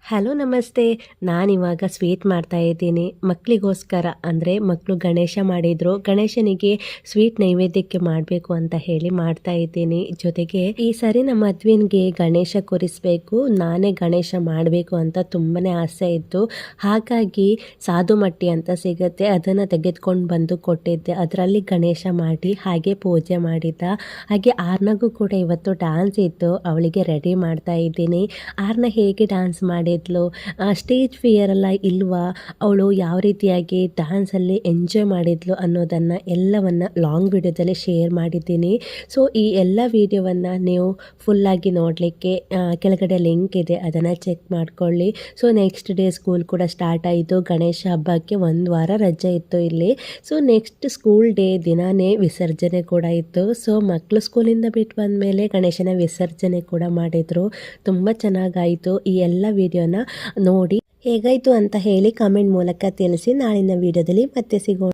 Hello ನಮಸ್ತೆ. ನಾನಿವಾಗ sweet ಮಾಡ್ತಾ ಇದ್ದೀನಿ ಮಕ್ಕಳಿಗೋಸ್ಕರ. ಅಂದರೆ ಮಕ್ಕಳು ಗಣೇಶ ಮಾಡಿದ್ರು, ಗಣೇಶನಿಗೆ ಸ್ವೀಟ್ ನೈವೇದ್ಯಕ್ಕೆ ಮಾಡಬೇಕು ಅಂತ ಹೇಳಿ ಮಾಡ್ತಾ ಇದ್ದೀನಿ. ಜೊತೆಗೆ ಈ ಸರಿ ನಮ್ಮ ಮದ್ವೆಗೆ ಗಣೇಶ ಕೂರಿಸ್ಬೇಕು, ನಾನೇ ಗಣೇಶ ಮಾಡಬೇಕು ಅಂತ ತುಂಬಾ ಆಸೆ ಇತ್ತು. ಹಾಗಾಗಿ ಸಾಧು ಮಟ್ಟಿ ಅಂತ ಸಿಗುತ್ತೆ, ಅದನ್ನು ತೆಗೆದುಕೊಂಡು ಬಂದು ಕೊಟ್ಟಿದ್ದೆ. ಅದರಲ್ಲಿ ಗಣೇಶ ಮಾಡಿ ಹಾಗೆ ಪೂಜೆ ಮಾಡಿದ್ದ. ಹಾಗೆ ಆರ್ನಗೂ ಕೂಡ ಇವತ್ತು ಡ್ಯಾನ್ಸ್ ಇತ್ತು, ಅವಳಿಗೆ ರೆಡಿ ಮಾಡ್ತಾ ಇದ್ದೀನಿ. ಆರ್ನ ಹೇಗೆ ಡ್ಯಾನ್ಸ್ ಮಾಡಿದ್ಲು, ಸ್ಟೇಜ್ ಫಿಯರ್ ಎಲ್ಲ ಇಲ್ವಾ, ಅವಳು ಯಾವ ರೀತಿಯಾಗಿ ಡ್ಯಾನ್ಸಲ್ಲಿ ಎಂಜಾಯ್ ಮಾಡಿದ್ಲು ಅನ್ನೋದನ್ನು ಎಲ್ಲವನ್ನು ಲಾಂಗ್ ವಿಡಿಯೋದಲ್ಲಿ ಶೇರ್ ಮಾಡಿದ್ದೀನಿ. ಸೊ ಈ ಎಲ್ಲ ವಿಡಿಯೋವನ್ನು ನೀವು ಫುಲ್ಲಾಗಿ ನೋಡಲಿಕ್ಕೆ ಕೆಳಗಡೆ ಲಿಂಕ್ ಇದೆ, ಅದನ್ನು ಚೆಕ್ ಮಾಡ್ಕೊಳ್ಳಿ. ಸೊ ನೆಕ್ಸ್ಟ್ ಡೇ ಸ್ಕೂಲ್ ಕೂಡ ಸ್ಟಾರ್ಟ್ ಆಯಿತು. ಗಣೇಶ ಹಬ್ಬಕ್ಕೆ 1 ವಾರ ರಜೆ ಇತ್ತು ಇಲ್ಲಿ. ಸೊ ನೆಕ್ಸ್ಟ್ ಸ್ಕೂಲ್ ಡೇ ದಿನಾನೇ ವಿಸರ್ಜನೆ ಕೂಡ ಇತ್ತು. ಸೊ ಮಕ್ಕಳು ಸ್ಕೂಲಿಂದ ಬಿಟ್ಟು ಬಂದಮೇಲೆ ಗಣೇಶನ ವಿಸರ್ಜನೆ ಕೂಡ ಮಾಡಿದರು. ತುಂಬ ಚೆನ್ನಾಗಾಯಿತು. ಈ ಎಲ್ಲ ವಿಡಿಯೋನ ನೋಡಿ ಹೇಗಾಯಿತು ಅಂತ ಹೇಳಿ ಕಮೆಂಟ್ ಮೂಲಕ ತಿಳಿಸಿ. ನಾಳಿನ ವಿಡಿಯೋದಲ್ಲಿ ಮತ್ತೆ ಸಿಗೋಣ.